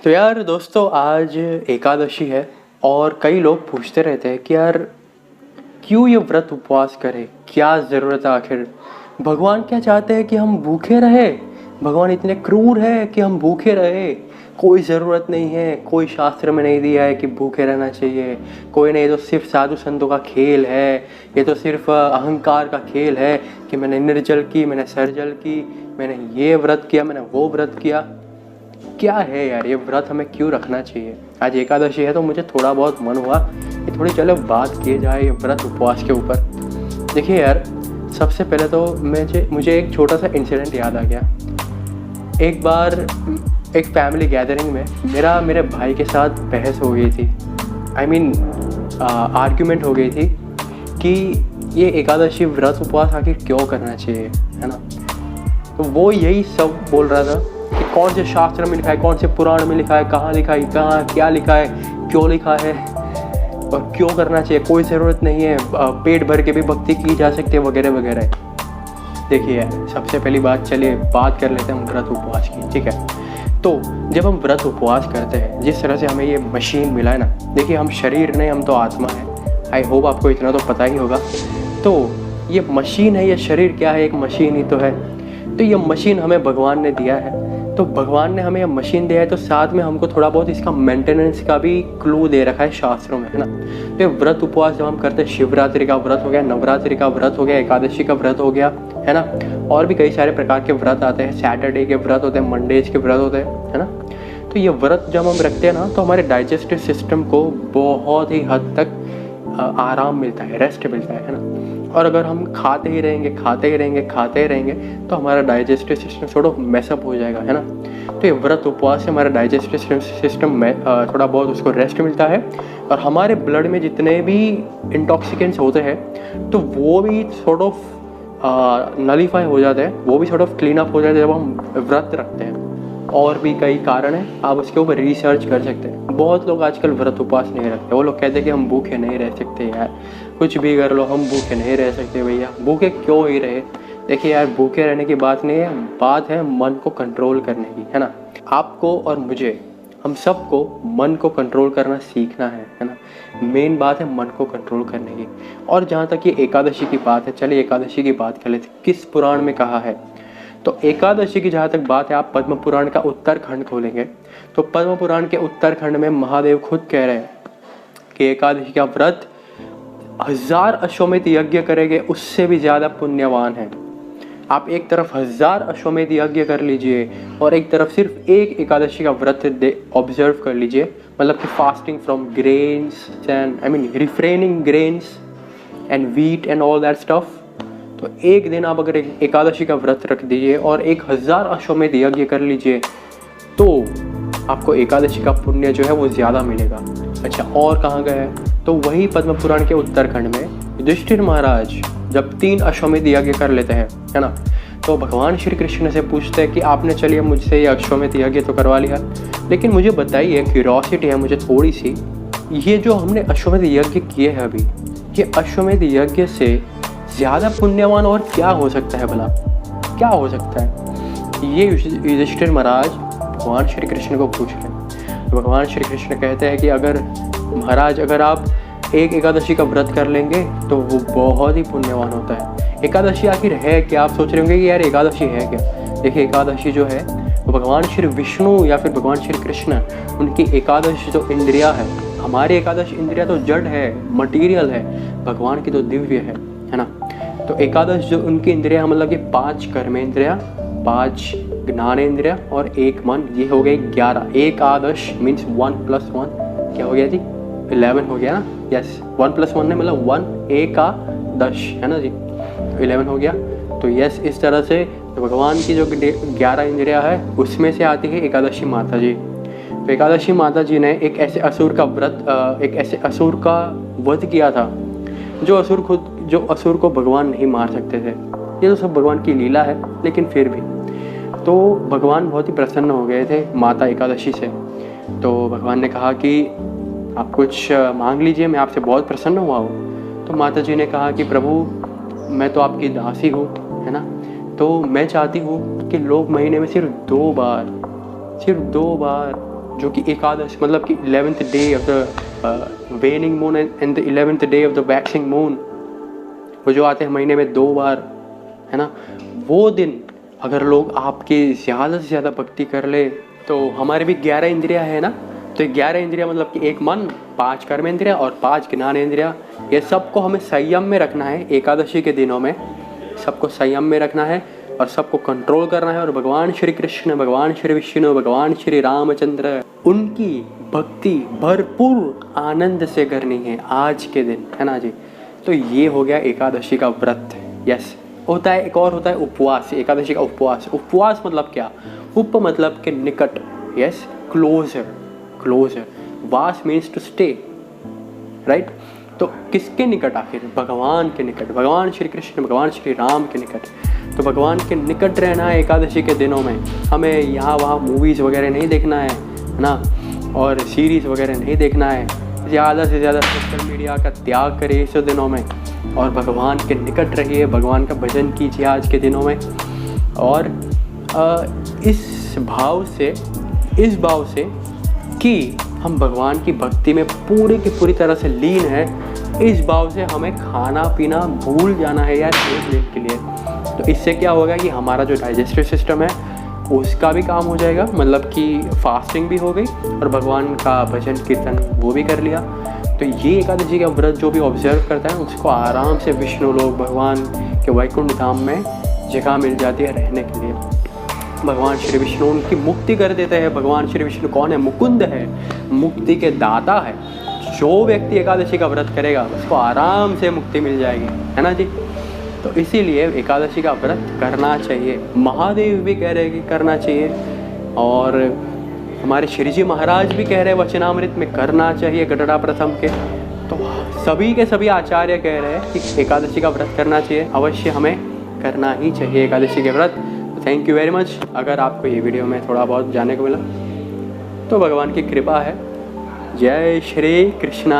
तो यार दोस्तों, आज एकादशी है और कई लोग पूछते रहते हैं कि यार क्यों ये व्रत उपवास करें, क्या ज़रूरत है आखिर। भगवान क्या चाहते हैं कि हम भूखे रहे? भगवान इतने क्रूर है कि हम भूखे रहे? कोई ज़रूरत नहीं है, कोई शास्त्र में नहीं दिया है कि भूखे रहना चाहिए। कोई नहीं, तो सिर्फ साधु संतों का खेल है। ये तो सिर्फ अहंकार का खेल है कि मैंने निर्जल की, मैंने सर्जल की, मैंने ये व्रत किया, मैंने वो व्रत किया। क्या है यार ये व्रत, हमें क्यों रखना चाहिए? आज एकादशी है तो मुझे थोड़ा बहुत मन हुआ कि थोड़ी चलो बात किए जाए ये व्रत उपवास के ऊपर। देखिए यार, सबसे पहले तो मुझे एक छोटा सा इंसिडेंट याद आ गया। एक बार एक फैमिली गैदरिंग में मेरे भाई के साथ बहस हो गई थी। आर्ग्यूमेंट हो गई थी कि ये एकादशी व्रत उपवास आखिर क्यों करना चाहिए, है ना। तो वो यही सब बोल रहा था कि कौन से शास्त्र में लिखा है, कौन से पुराण में लिखा है, कहाँ लिखा है, कहाँ क्या लिखा है, क्यों लिखा है और क्यों करना चाहिए, कोई ज़रूरत नहीं है, पेट भर के भी भक्ति की जा सकती है वगैरह वगैरह। देखिए सबसे पहली बात, चलिए बात कर लेते हैं हम व्रत उपवास की, ठीक है। तो जब हम व्रत उपवास करते हैं, जिस तरह से हमें ये मशीन मिला है ना, देखिए हम शरीर नहीं, हम तो आत्मा है। आई होप आपको इतना तो पता ही होगा। तो ये मशीन है, ये शरीर क्या है, एक मशीन ही तो है। तो ये मशीन हमें भगवान ने दिया है। तो भगवान ने हमें ये मशीन दिया है, तो साथ में हमको थोड़ा बहुत इसका मेंटेनेंस का भी क्लू दे रखा है शास्त्रों में, है ना। तो ये व्रत उपवास जब हम करते हैं, शिवरात्रि का व्रत हो गया, नवरात्रि का व्रत हो गया, एकादशी का व्रत हो गया, है ना। और भी कई सारे प्रकार के व्रत आते हैं, सैटरडे के व्रत होते हैं, मंडेज के व्रत होते हैं, है ना। तो ये व्रत जब हम रखते हैं ना, तो हमारे डाइजेस्टिव सिस्टम को बहुत ही हद तक आराम मिलता है, रेस्ट मिलता है ना। और अगर हम खाते ही रहेंगे तो हमारा डाइजेस्टिव सिस्टम थोड़ा मैसअप हो जाएगा, है ना। तो ये व्रत उपवास से हमारा डाइजेस्टिव सिस्टम में थोड़ा बहुत उसको रेस्ट मिलता है और हमारे ब्लड में जितने भी इंटॉक्सिकेंट्स होते हैं तो वो भी थोड़ा नलीफाई हो जाते हैं, वो भी थोड़ा क्लीन अप हो जाते हैं जब हम व्रत रखते हैं। और भी कई कारण हैं, आप उसके ऊपर रिसर्च कर सकते हैं। बहुत लोग आजकल व्रत उपवास नहीं रखते, वो लोग कहते हैं कि हम भूखे नहीं रह सकते यार, कुछ भी कर लो, हम भूखे नहीं रह सकते। भैया भूखे क्यों ही रहे? देखिए यार, भूखे रहने की बात नहीं है, बात है मन को कंट्रोल करने की, है ना। आपको और मुझे, हम सबको मन को कंट्रोल करना सीखना है ना। मेन बात है मन को कंट्रोल करने की। और जहाँ तक ये एकादशी की बात है, चलिए एकादशी की बात कर लेते, किस पुराण में कहा है। तो एकादशी की जहाँ तक बात है, आप पद्म पुराण का उत्तरखंड खोलेंगे तो पद्म पुराण के उत्तरखंड में महादेव खुद कह रहे हैं कि एकादशी का व्रत 1000 अश्वमेध यज्ञ करेंगे उससे भी ज़्यादा पुण्यवान है। आप एक तरफ 1000 अश्वमेध यज्ञ कर लीजिए और एक तरफ सिर्फ एक एकादशी का व्रत ऑब्जर्व कर लीजिए, मतलब कि fasting from grains and refraining grains and wheat and all that stuff. तो एक दिन आप अगर एकादशी का व्रत रख दीजिए और 1000 अश्वमेध यज्ञ कर लीजिए तो आपको एकादशी का पुण्य जो है वो ज़्यादा मिलेगा। अच्छा, और कहाँ गए हैं? तो वही पद्म पुराण के उत्तरखंड में युधिष्ठिर महाराज जब 3 अश्वमेध यज्ञ कर लेते हैं, है ना, तो भगवान श्री कृष्ण से पूछते हैं कि आपने चलिए मुझसे ये अश्वमेध यज्ञ तो करवा लिया, लेकिन मुझे बताइए, क्यूरियोसिटी है मुझे थोड़ी सी, ये जो हमने अश्वमेध यज्ञ किए हैं अभी, ये अश्वमेध यज्ञ से ज़्यादा पुण्यवान और क्या हो सकता है भला, क्या हो सकता है? ये युधिष्ठिर महाराज भगवान श्री कृष्ण को पूछ रहे हैं। तो भगवान श्री कृष्ण कहते हैं कि अगर आप एक एकादशी का व्रत कर लेंगे तो वो बहुत ही पुण्यवान होता है। एकादशी आखिर है क्या? आप सोच रहे होंगे कि यार एकादशी है क्या। देखिए एकादशी जो है वो भगवान श्री विष्णु या फिर भगवान श्री कृष्ण, उनकी एकादशी जो इंद्रिया है, हमारी एकादशी इंद्रिया तो जड़ है, मटीरियल है, भगवान की तो दिव्य है ना। तो एकादश जो उनकी इंद्रिया, मतलब कि 5 कर्मेंद्रिया, 5 ज्ञानेंद्रिया और 1 मन, ये हो गए 11। एकादश मीन्स 1 + 1 क्या हो गया जी? 11 हो गया ना। यस, 1 + 1 ने मतलब 1, एकादश, है ना जी, 11 हो गया। तो यस, इस तरह से भगवान की जो 11 इंद्रिया है उसमें से आती है एकादशी माता जी। तो एकादशी माता जी ने एक ऐसे असुर का वध किया था जो असुर को भगवान नहीं मार सकते थे। ये तो सब भगवान की लीला है, लेकिन फिर भी तो भगवान बहुत ही प्रसन्न हो गए थे माता एकादशी से। तो भगवान ने कहा कि आप कुछ मांग लीजिए, मैं आपसे बहुत प्रसन्न हुआ हूँ। तो माता जी ने कहा कि प्रभु, मैं तो आपकी दासी हूँ, है ना, तो मैं चाहती हूँ कि लोग महीने में सिर्फ 2 बार जो कि एकादश मतलब कि 11th day of the वेनिंग moon and the 11th day of the waxing moon, वो जो आते हैं महीने में 2 बार, है ना, वो दिन अगर लोग आपके ज़्यादा से ज़्यादा भक्ति कर ले तो हमारे भी 11 इंद्रियाँ है ना, तो 11 इंद्रियाँ मतलब कि 1 मन, 5 कर्म इंद्रियाँ और 5 ज्ञान इंद्रियाँ, ये सबको हमें संयम में रखना है। एकादशी के दिनों में सबको संयम में रखना है और सबको कंट्रोल करना है। और भगवान श्री कृष्ण, भगवान श्री विष्णु, भगवान श्री रामचंद्र, उनकी भक्ति भरपूर आनंद से करनी है आज के दिन, है ना जी। तो ये हो गया एकादशी का व्रत। यस, होता है एक और होता है उपवास, एकादशी का उपवास। उपवास मतलब क्या? उप मतलब के निकट, यस, क्लोजर, क्लोजर, वास मीन्स टू स्टे, राइट। तो किसके निकट? आखिर भगवान के निकट, भगवान श्री कृष्ण, भगवान श्री राम के निकट। तो भगवान के निकट रहना है एकादशी के दिनों में। हमें यहाँ वहाँ मूवीज़ वगैरह नहीं देखना है ना, और सीरीज़ वगैरह नहीं देखना है। ज़्यादा से ज़्यादा सोशल मीडिया का त्याग करिए इस दिनों में और भगवान के निकट रहिए, भगवान का भजन कीजिए आज के दिनों में। और इस भाव से कि हम भगवान की भक्ति में पूरी की पूरी तरह से लीन है, इस भाव से हमें खाना पीना भूल जाना है यार एक दिन के लिए। तो इससे क्या होगा कि हमारा जो डाइजेस्टिव सिस्टम है उसका भी काम हो जाएगा, मतलब कि फास्टिंग भी हो गई और भगवान का भजन कीर्तन वो भी कर लिया। तो ये एकादशी का व्रत जो भी ऑब्जर्व करता है उसको आराम से विष्णु लोक, भगवान के वैकुंठ धाम में जगह मिल जाती है रहने के लिए। भगवान श्री विष्णु उनकी मुक्ति कर देते हैं। भगवान श्री विष्णु कौन है? मुकुंद है, मुक्ति के दाता है। जो व्यक्ति एकादशी का व्रत करेगा उसको आराम से मुक्ति मिल जाएगी, है ना जी। तो इसीलिए एकादशी का व्रत करना चाहिए। महादेव भी कह रहे हैं कि करना चाहिए, और हमारे श्री जी महाराज भी कह रहे हैं वचनामृत में करना चाहिए गढ़ड़ा प्रथम के। तो सभी के सभी आचार्य कह रहे हैं कि एकादशी का व्रत करना चाहिए, अवश्य हमें करना ही चाहिए एकादशी के व्रत। Thank you very much. अगर आपको ये वीडियो में थोड़ा बहुत जानने को मिला तो भगवान की कृपा है। जय श्री कृष्णा।